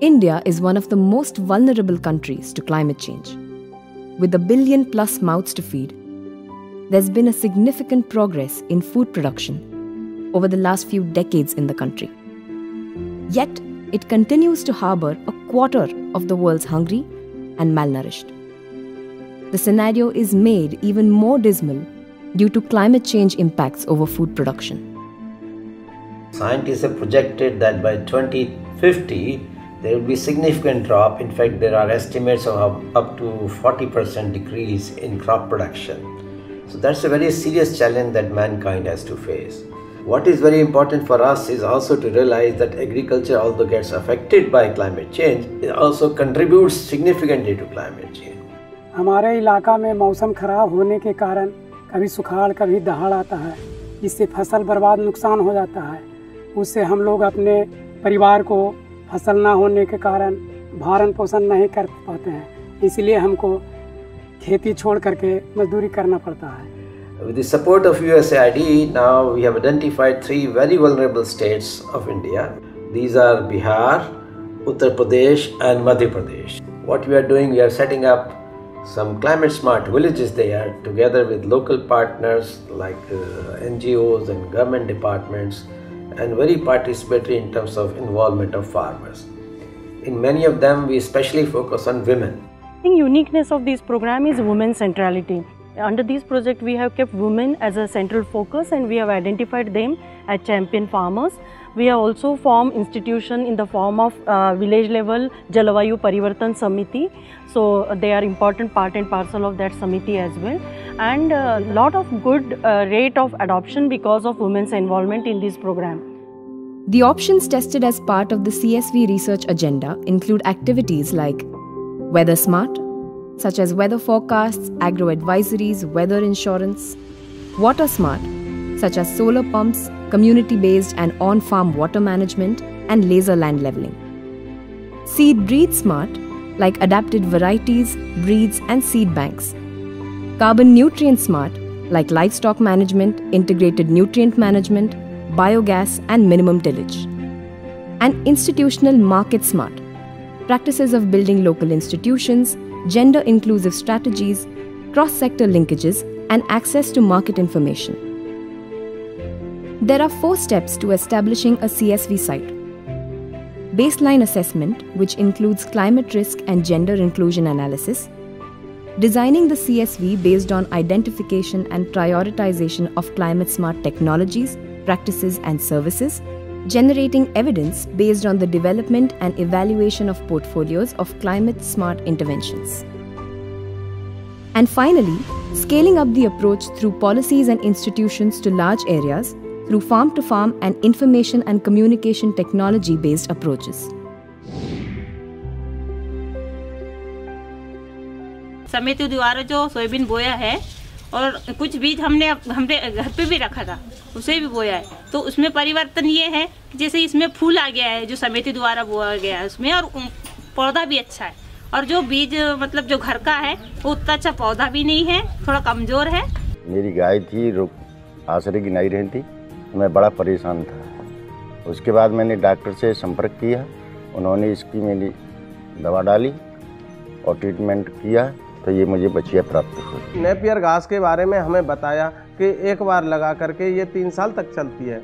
India is one of the most vulnerable countries to climate change. With 1 billion plus mouths to feed, there's been a significant progress in food production over the last few decades in the country. Yet, it continues to harbor a quarter of the world's hungry and malnourished. The scenario is made even more dismal due to climate change impacts over food production. Scientists have projected that by 2050, there will be significant drop. In fact, there are estimates of up to 40% decrease in crop production. So that's a very serious challenge that mankind has to face. What is very important for us is also to realize that agriculture, although gets affected by climate change, it also contributes significantly to climate change. हमारे इलाका में मौसम खराब होने के कारण कभी सुखाड़ कभी दहाड़ आता है, इससे फसल बर्बाद नुकसान हो जाता है। उससे हम लोग अपने परिवार को फसल ना होने के कारण भरण पोषण नहीं कर पाते हैं, इसलिए हमको खेती छोड़ करके मजदूरी करना पड़ता है। With the support of USAID, now we have identified 3 very vulnerable states of India. These are Bihar, Uttar Pradesh and Madhya Pradesh. What we are doing, we are setting up some climate smart villages there together with local partners like NGOs and government departments, and very participatory in terms of involvement of farmers. In many of them, we especially focus on women. I think uniqueness of this program is women centrality. Under this project, we have kept women as a central focus and we have identified them as champion farmers. We have also formed institution in the form of village level Jalavayu Parivartan Samiti. So they are important part and parcel of that Samiti as well. And a lot of good rate of adoption because of women's involvement in this program. The options tested as part of the CSV research agenda include activities like Weather Smart, such as weather forecasts, agro advisories, weather insurance; Water Smart, such as solar pumps, community-based and on-farm water management, and laser land leveling; Seed Breed Smart, like adapted varieties, breeds and seed banks; Carbon Nutrient Smart, like livestock management, integrated nutrient management, biogas and minimum tillage; and Institutional Market Smart, practices of building local institutions, gender-inclusive strategies, cross-sector linkages, and access to market information. There are 4 steps to establishing a CSV site. Baseline assessment, which includes climate risk and gender inclusion analysis. Designing the CSV based on identification and prioritization of climate-smart technologies, practices, and services. Generating evidence based on the development and evaluation of portfolios of climate-smart interventions. And finally, scaling up the approach through policies and institutions to large areas through farm-to-farm and information and communication technology-based approaches. समिति द्वारा जो soybean बोया है और कुछ बीज हमने घर पे भी रखा था, उसे भी बोया है, तो उसमें परिवर्तन ये है कि जैसे इसमें फूल आ गया है जो समिति द्वारा बोया गया है उसमें, और पौधा भी अच्छा है, और जो बीज मतलब जो घर का है वो उतना अच्छा पौधा भी नहीं है, थोड़ा कमज़ोर है। मेरी गाय थी, आश्रय की नहीं रही थी, मैं बड़ा परेशान था। उसके बाद मैंने डॉक्टर से संपर्क किया, उन्होंने इसकी मेरी दवा डाली और ट्रीटमेंट किया, तो ये मुझे बछिया प्राप्त हुई। नेपियर घास के बारे में हमें बताया कि एक बार लगा करके ये 3 साल तक चलती है।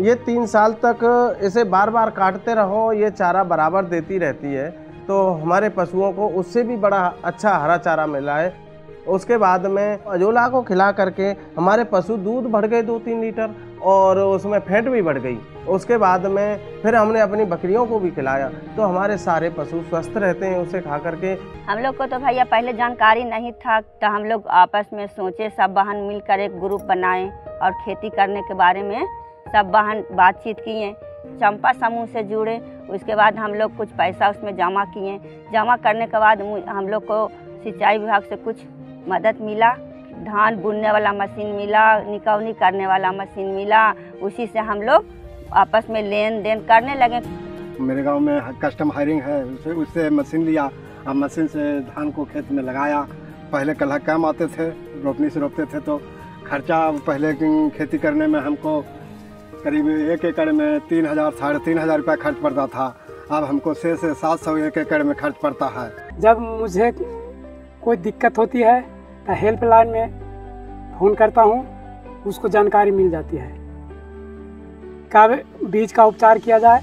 ये 3 साल तक इसे बार बार काटते रहो, ये चारा बराबर देती रहती है, तो हमारे पशुओं को उससे भी बड़ा अच्छा हरा चारा मिला है। उसके बाद में अजोला को खिला करके हमारे पशु दूध बढ़ गए 2-3 लीटर और उसमें फैट भी बढ़ गई। उसके बाद में फिर हमने अपनी बकरियों को भी खिलाया, तो हमारे सारे पशु स्वस्थ रहते हैं उसे खा करके। हम लोग को तो भैया पहले जानकारी नहीं था, तो हम लोग आपस में सोचे सब बहन मिलकर एक ग्रुप बनाएं और खेती करने के बारे में सब बहन बातचीत किए, चंपा समूह से जुड़े। उसके बाद हम लोग कुछ पैसा उसमें जमा किए। जमा करने के बाद हम लोग को सिंचाई विभाग से कुछ मदद मिला, धान बुनने वाला मशीन मिला, निकौनी करने वाला मशीन मिला, उसी से हम लोग आपस में लेन देन करने लगे। मेरे गांव में कस्टम हायरिंग है, उससे मशीन लिया, अब मशीन से धान को खेत में लगाया। पहले कलह काम आते थे, रोपनी से रोपते थे, तो खर्चा पहले खेती करने में हमको करीब 1 एकड़ में 3,000 साढ़े 3,000 रुपया खर्च पड़ता था। अब हमको 600 से 700 एक एकड़ में खर्च पड़ता है। जब मुझे कोई दिक्कत होती है तो हेल्पलाइन में फ़ोन करता हूँ, उसको जानकारी मिल जाती है कब बीज का उपचार किया जाए,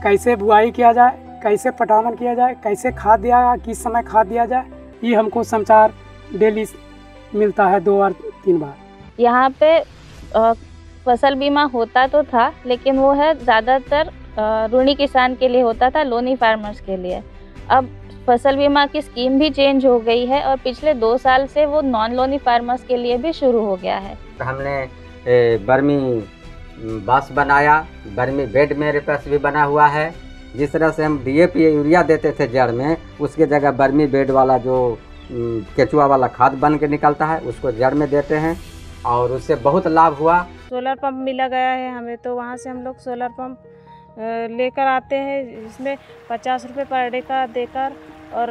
कैसे बुआई किया जाए, कैसे पटावन किया जाए, कैसे खाद दिया, किस समय खाद दिया जाए। ये हमको समाचार डेली मिलता है 2 बार 3 बार। यहाँ पे फसल बीमा होता तो था, लेकिन वो है ज़्यादातर ऋणी किसान के लिए होता था, लोनी फार्मर्स के लिए। अब फसल बीमा की स्कीम भी चेंज हो गई है और पिछले 2 साल से वो नॉन लोनी फार्मर्स के लिए भी शुरू हो गया है। हमने बर्मी बांस बनाया, बर्मी बेड मेरे पास भी बना हुआ है। जिस तरह से हम DAP यूरिया देते थे जड़ में, उसके जगह बर्मी बेड वाला जो केचुआ वाला खाद बन के निकलता है उसको जड़ में देते हैं और उससे बहुत लाभ हुआ। सोलर पंप मिला गया है हमें, तो वहाँ से हम लोग सोलर पंप लेकर आते हैं, इसमें 50 रुपये पर डे का देकर, और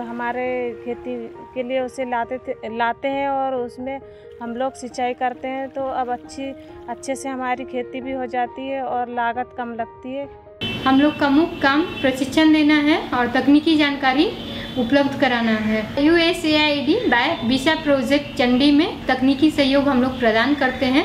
हमारे खेती के लिए उसे लाते हैं और उसमें हम लोग सिंचाई करते हैं। तो अब अच्छे से हमारी खेती भी हो जाती है और लागत कम लगती है। हम लोग का मुख्य काम प्रशिक्षण देना है और तकनीकी जानकारी उपलब्ध कराना है। USAID by BISA project Chandi में तकनीकी सहयोग हम लोग प्रदान करते हैं।